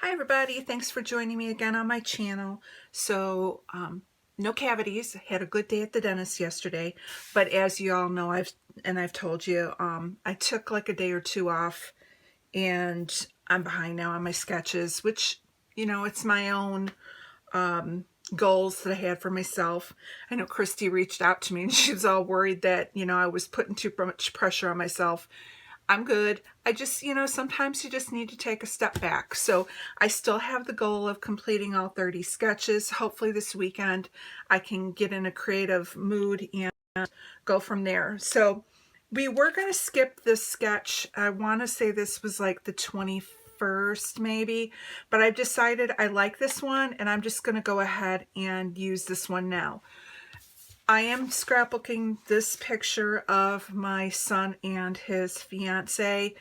Hi everybody, thanks for joining me again on my channel. No cavities. Had a good day at the dentist yesterday, but as you all know, I've told you, I took like a day or two off, and I'm behind now on my sketches, which, it's my own goals that I had for myself. I know Christy reached out to me and she was all worried that, I was putting too much pressure on myself. I'm good. I just, sometimes you just need to take a step back. So I still have the goal of completing all 30 sketches. Hopefully this weekend I can get in a creative mood and go from there. So we were going to skip this sketch. I want to say this was like the 21st maybe, but I've decided I like this one and I'm just going to go ahead and use this one now. I am scrapbooking this picture of my son and his fiance.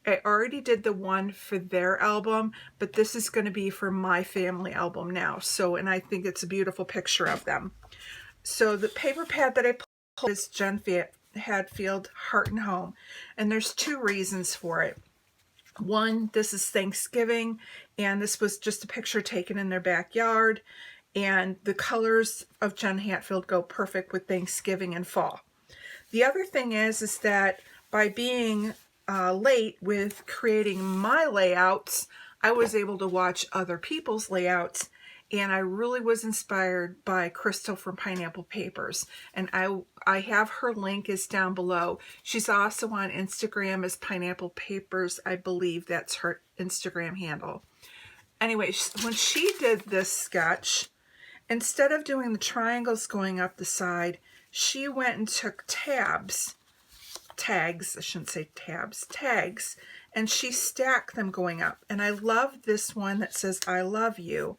I already did the one for their album, but this is going to be for my family album now. And I think it's a beautiful picture of them. So the paper pad that I pulled is Jen Hadfield Heart and Home, and there's two reasons for it. One, this is Thanksgiving, and this was just a picture taken in their backyard. And the colors of Jen Hatfield go perfect with Thanksgiving and fall. The other thing is that by being late with creating my layouts, I was able to watch other people's layouts, and I really was inspired by Crystal from Pineapple Papers. And I have her link is down below. She's also on Instagram as Pineapple Papers. I believe that's her Instagram handle. Anyway, when she did this sketch, instead of doing the triangles going up the side, she went and took tags, and she stacked them going up. And I love this one that says, I love you.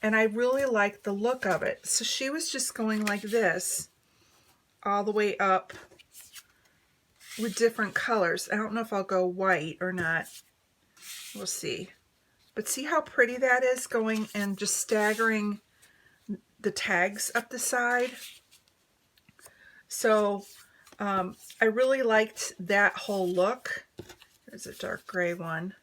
And I really like the look of it. So she was just going like this, all the way up with different colors. I don't know if I'll go white or not. We'll see. But see how pretty that is, going and just staggering the tags up the side. So I really liked that whole look. There's a dark gray one.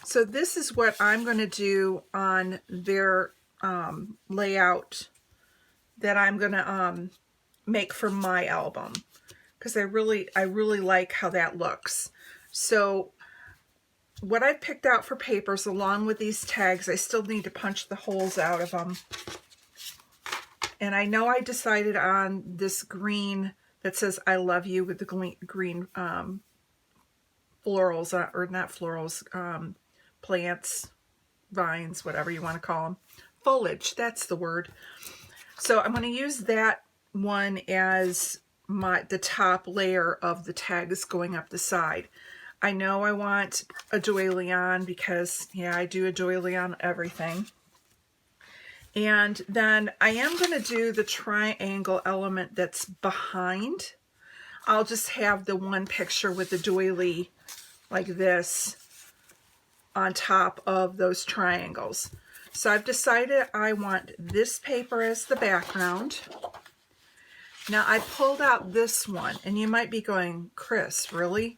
So this is what I'm going to do on their layout that I'm going to make for my album, because I really like how that looks. So what I picked out for papers along with these tags, I still need to punch the holes out of them. And I know I decided on this green that says I love you with the green florals, or not florals, plants, vines, whatever you want to call them. Foliage, that's the word. So I'm going to use that one as the top layer of the tags going up the side. I know I want a doily on because, yeah, I do a doily on everything. And then I am going to do the triangle element that's behind. I'll just have the one picture with the doily like this on top of those triangles. So I've decided I want this paper as the background. Now I pulled out this one, and you might be going, Chris, really?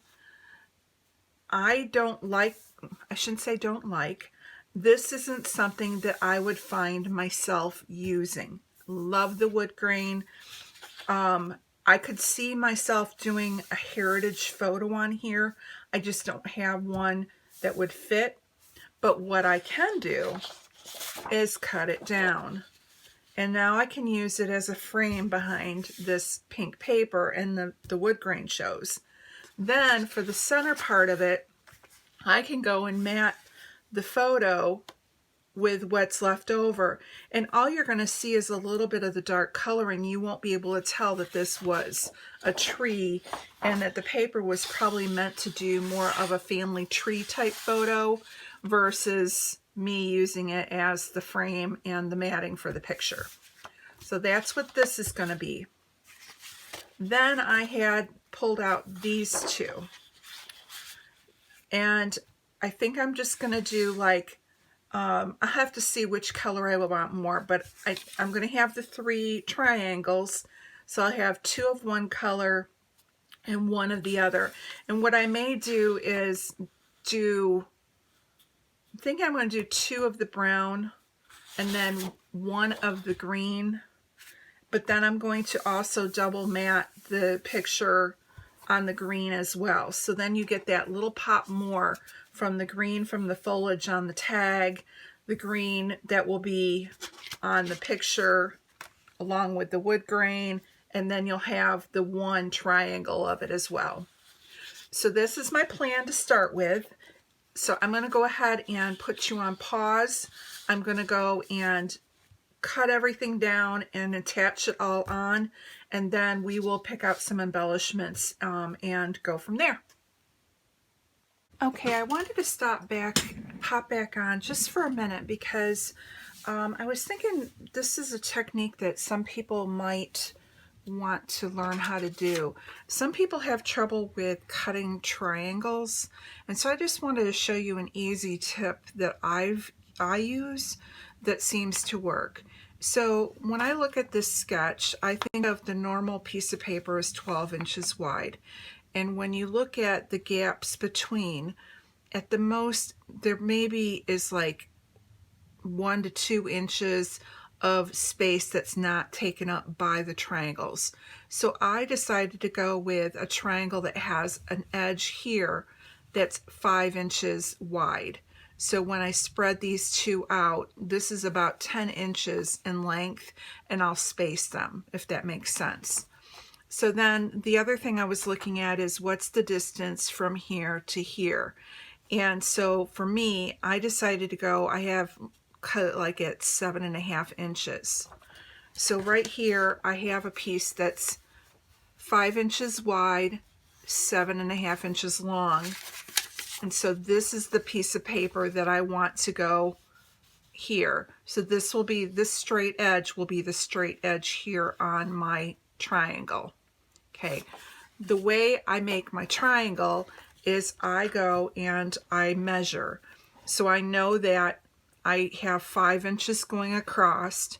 I shouldn't say don't like, this isn't something that I would find myself using. Love the wood grain. I could see myself doing a heritage photo on here. I just don't have one that would fit. But what I can do is cut it down. And now I can use it as a frame behind this pink paper, and the wood grain shows. Then for the center part of it, I can go and matte the photo with what's left over. And all you're going to see is a little bit of the dark coloring. You won't be able to tell that this was a tree and that the paper was probably meant to do more of a family tree type photo versus me using it as the frame and the matting for the picture. So that's what this is going to be. Then I had pulled out these two. And I think I'm just going to do like, I have to see which color I want more, but I'm going to have the 3 triangles. So I'll have 2 of one color, and one of the other. And what I may do is I think I'm going to do 2 of the brown and then 1 of the green, but then I'm going to also double matte the picture on the green as well. So then you get that little pop more from the green from the foliage on the tag, the green that will be on the picture along with the wood grain, and then you'll have the one triangle of it as well. So this is my plan to start with. So I'm going to go ahead and put you on pause. I'm going to go and cut everything down and attach it all on, and then we will pick out some embellishments and go from there. Okay, I wanted to pop back on just for a minute because I was thinking this is a technique that some people might want to learn how to do. Some people have trouble with cutting triangles, and so I just wanted to show you an easy tip that I use that seems to work. So when I look at this sketch, I think of the normal piece of paper as 12 inches wide. And when you look at the gaps between, at the most, there maybe is like 1 to 2 inches of space that's not taken up by the triangles. So I decided to go with a triangle that has an edge here that's 5 inches wide. So when I spread these 2 out, this is about 10 inches in length, and I'll space them, if that makes sense. So then the other thing I was looking at is what's the distance from here to here. And so for me, I decided to go, I have cut it like at 7.5 inches. So right here, I have a piece that's 5 inches wide, 7.5 inches long. And so this is the piece of paper that I want to go here. So this will be, this straight edge will be the straight edge here on my triangle. Okay, the way I make my triangle is I go and I measure. So I know that I have 5 inches going across,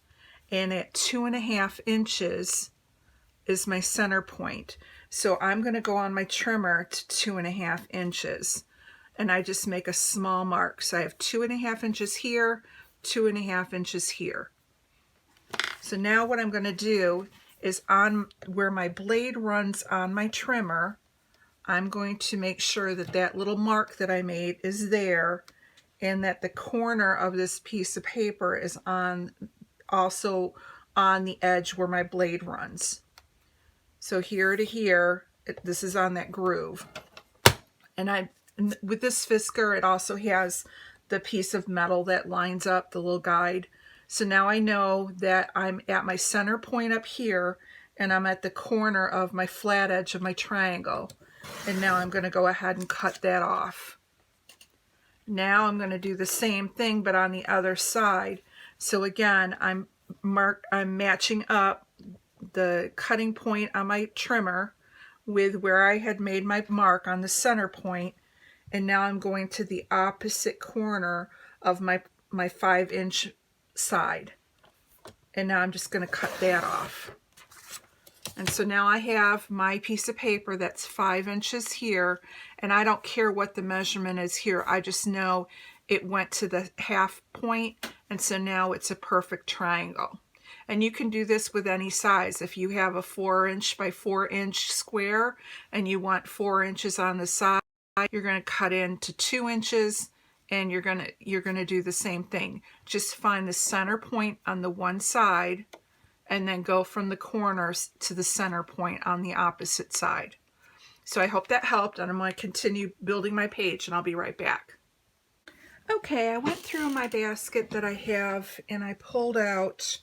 and at 2.5 inches is my center point. So I'm going to go on my trimmer to 2.5 inches, and I just make a small mark. So I have 2.5 inches here, 2.5 inches here. So now what I'm going to do is on where my blade runs on my trimmer, I'm going to make sure that that little mark that I made is there, and that the corner of this piece of paper is also on the edge where my blade runs. So here to here, this is on that groove. And with this Fisker, it also has the piece of metal that lines up the little guide. So now I know that I'm at my center point up here, and I'm at the corner of my flat edge of my triangle. And now I'm going to go ahead and cut that off. Now I'm going to do the same thing, but on the other side. So again, I'm matching up the cutting point on my trimmer with where I had made my mark on the center point, and now I'm going to the opposite corner of my 5-inch side, and now I'm just going to cut that off. And so now I have my piece of paper that's 5 inches here, and I don't care what the measurement is here. I just know it went to the half point, and so now it's a perfect triangle. And you can do this with any size. If you have a 4-inch by 4-inch square and you want 4 inches on the side, you're going to cut into 2 inches, and you're going to do the same thing. Just find the center point on the one side, and then go from the corners to the center point on the opposite side. So I hope that helped, and I'm going to continue building my page, and I'll be right back. Okay, I went through my basket that I have, and I pulled out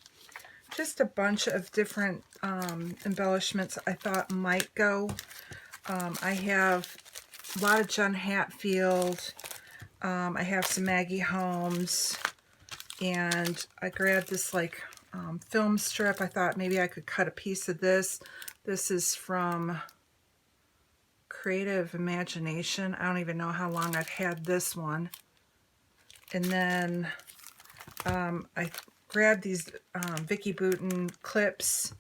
just a bunch of different embellishments I thought might go. I have a lot of Jen Hatfield. I have some Maggie Holmes, and I grabbed this like film strip. I thought maybe I could cut a piece of this. This is from Creative Imagination. I don't even know how long I've had this one. And then I grabbed these Vicki Boutin clips,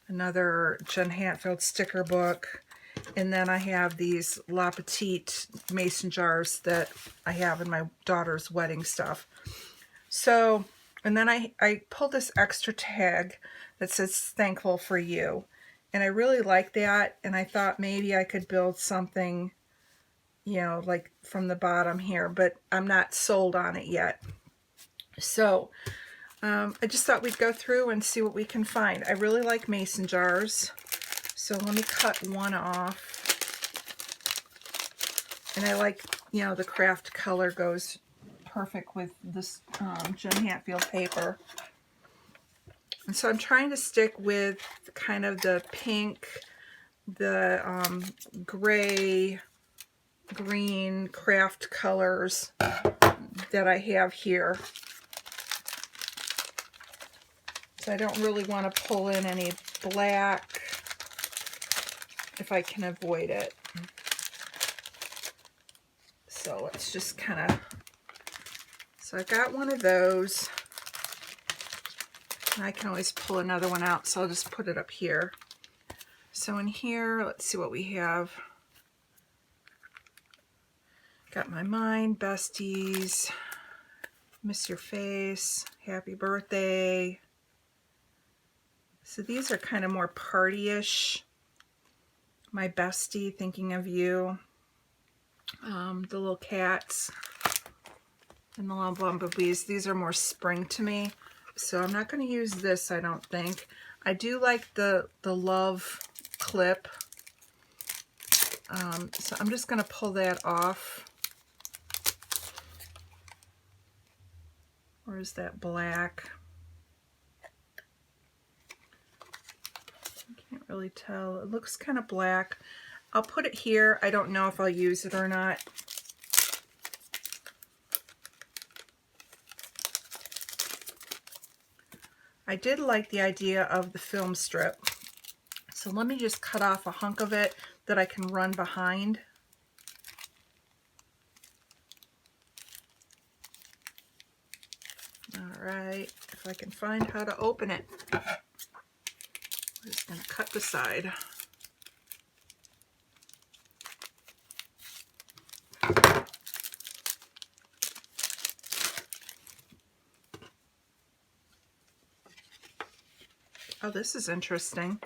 another Jen Hatfield sticker book, And then I have these La Petite mason jars that I have in my daughter's wedding stuff. So, and then I pulled this extra tag that says thankful for you. And I really like that. And I thought maybe I could build something, you know, like from the bottom here, but I'm not sold on it yet. So I just thought we'd go through and see what we can find. I really like mason jars. So let me cut one off. And I like, you know, the craft color goes perfect with this Jen Hatfield paper. And so I'm trying to stick with kind of the pink, the gray, green craft colors that I have here. So I don't really want to pull in any black if I can avoid it. So let's just kind of, so I got one of those. And I can always pull another one out, so I'll just put it up here. So in here, let's see what we have. Got my mind, besties, miss your face, happy birthday. So these are kind of more party-ish. My bestie, thinking of you. The little cats and the little bumblebees. These are more spring to me. So I'm not going to use this, I don't think. I do like the love clip. So I'm just going to pull that off. Or is that black? I can't really tell. It looks kind of black. I'll put it here. I don't know if I'll use it or not. I did like the idea of the film strip. So let me just cut off a hunk of it that I can run behind. All right, if I can find how to open it. I'm just going to cut the side. Oh, this is interesting.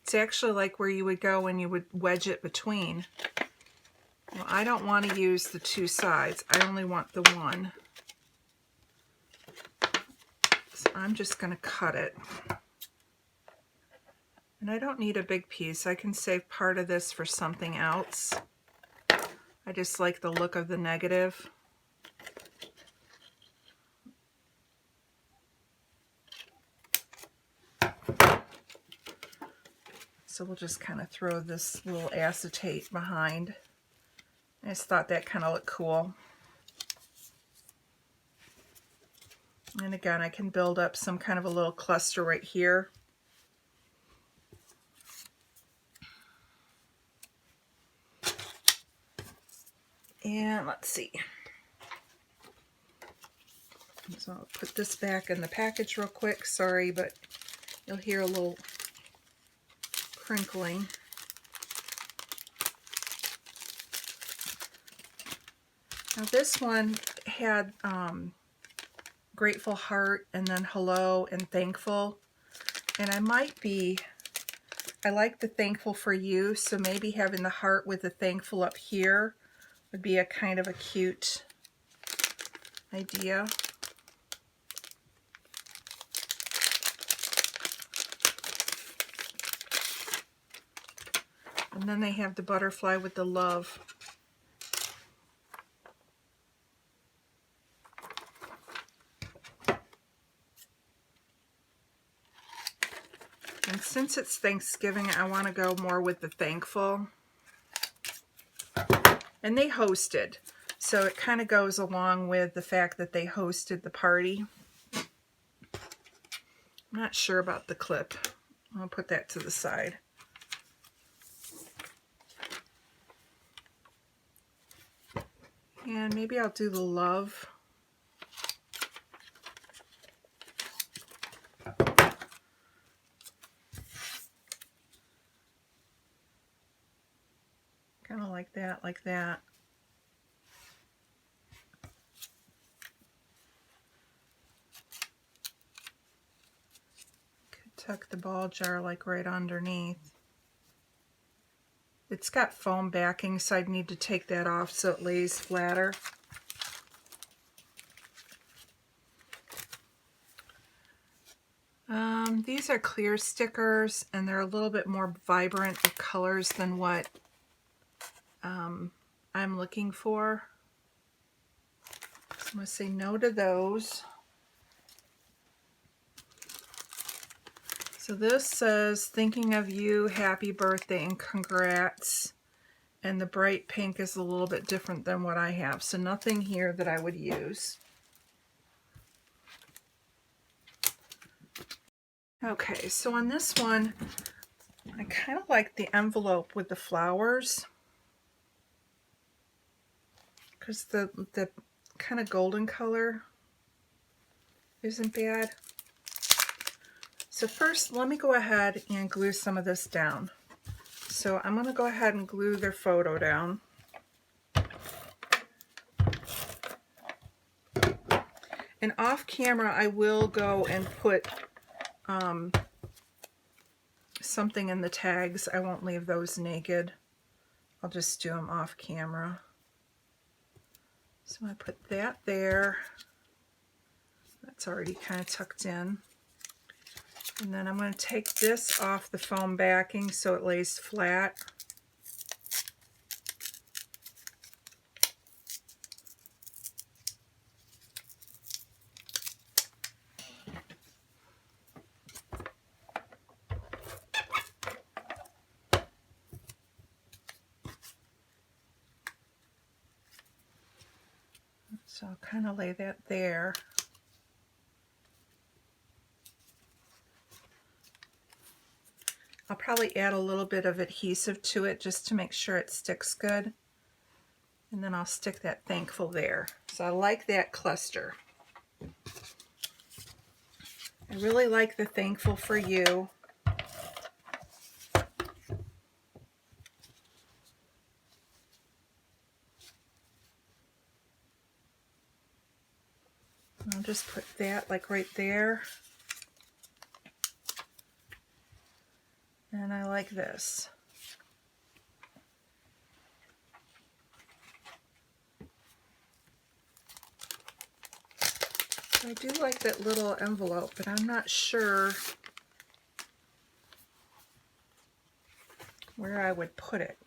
It's actually like where you would go when you would wedge it between. Well, I don't want to use the two sides. I only want the one. So I'm just going to cut it. And I don't need a big piece. I can save part of this for something else. I just like the look of the negative. So we'll just kind of throw this little acetate behind. I just thought that kind of looked cool. And again, I can build up some kind of a little cluster right here. And let's see. So I'll put this back in the package real quick. Sorry, but you'll hear a little crinkling. Now this one had grateful heart and then hello and thankful. And I like the thankful for you, so maybe having the heart with the thankful up here would be a kind of a cute idea. And then they have the butterfly with the love. And since it's Thanksgiving, I want to go more with the thankful. And they hosted, so it kind of goes along with the fact that they hosted the party. I'm not sure about the clip. I'll put that to the side. And maybe I'll do the love. that like that. Could tuck the ball jar like right underneath. It's got foam backing, so I'd need to take that off so it lays flatter. These are clear stickers, and they're a little bit more vibrant of colors than what I'm looking for. So I'm going to say no to those. So this says, thinking of you, happy birthday, and congrats. And the bright pink is a little bit different than what I have, so nothing here that I would use. Okay, so on this one, I kind of like the envelope with the flowers, because the kind of golden color isn't bad. So first, let me go ahead and glue some of this down. So I'm going to go ahead and glue their photo down. And off camera, I will go and put something in the tags. I won't leave those naked. I'll just do them off camera. So I put that there. That's already kind of tucked in. And then I'm going to take this off the foam backing so it lays flat. So I'll kind of lay that there. I'll probably add a little bit of adhesive to it just to make sure it sticks good. And then I'll stick that thankful there. So I like that cluster. I really like the thankful for you. I'll just put that like right there. And I like this. I do like that little envelope, but I'm not sure where I would put it.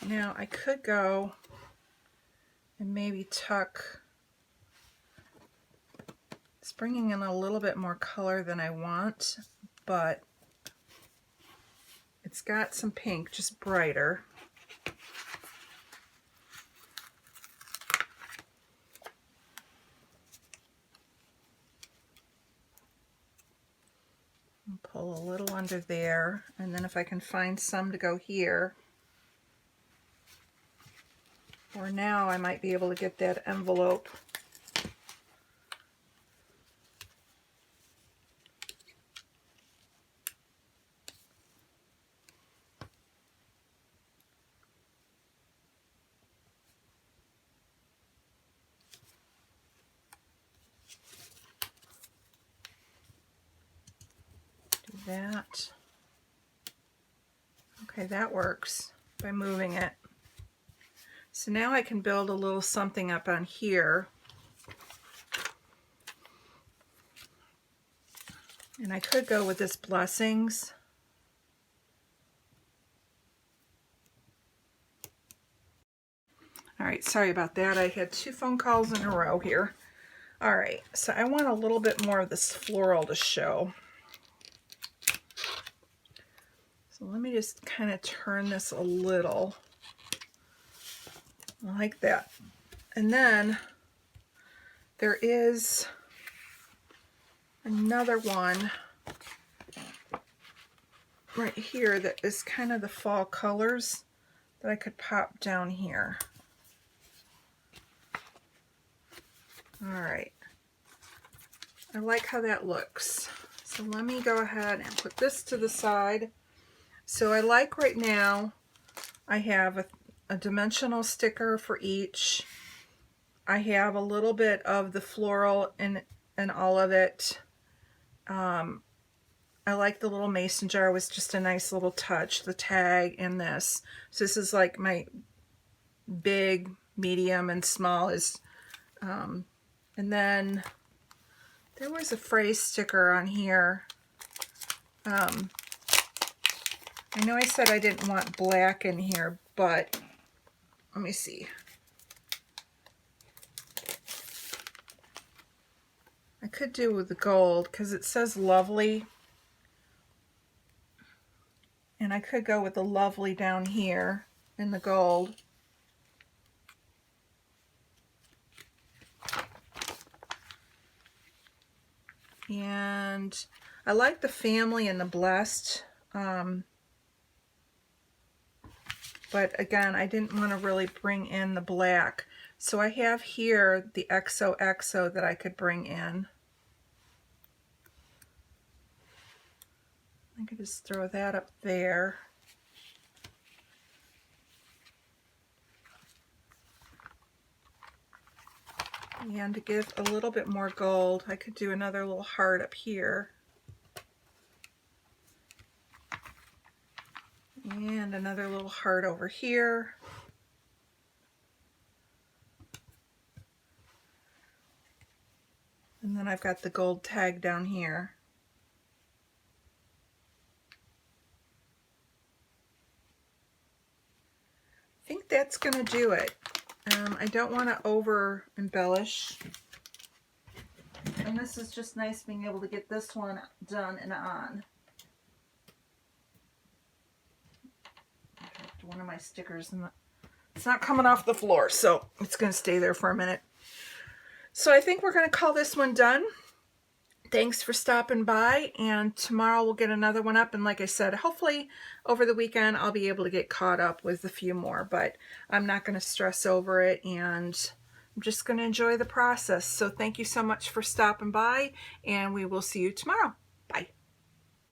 Now I could go and maybe tuck, it's bringing in a little bit more color than I want, but it's got some pink, just brighter. And pull a little under there, and then if I can find some to go here, or now I might be able to get that envelope. Do that. Okay, that works by moving it. So now I can build a little something up on here. And I could go with this blessings. All right, sorry about that. I had 2 phone calls in a row here. All right, so I want a little bit more of this floral to show. So let me just kind of turn this a little. Like that. And then there is another one right here that is kind of the fall colors that I could pop down here. All right. I like how that looks. So let me go ahead and put this to the side. So I like right now, I have a dimensional sticker for each. I have a little bit of the floral in all of it. I like the little mason jar. It was just a nice little touch, the tag in this. So this is like my big, medium, and small is, and then there was a phrase sticker on here. I know I said I didn't want black in here, but let me see. I could do with the gold because it says lovely. And I could go with the lovely down here in the gold. And I like the family and the blessed. But again, I didn't want to really bring in the black. So I have here the XOXO that I could bring in. I could just throw that up there. And to give a little bit more gold, I could do another little heart up here. And another little heart over here. And then I've got the gold tag down here. I think that's going to do it. I don't want to over embellish. And this is just nice being able to get this one done and on. One of my stickers, and it's not coming off the floor, so it's going to stay there for a minute. So I think we're going to call this one done. Thanks for stopping by, and tomorrow we'll get another one up. And like I said, hopefully over the weekend I'll be able to get caught up with a few more, but I'm not going to stress over it, and I'm just going to enjoy the process. So thank you so much for stopping by, and we will see you tomorrow.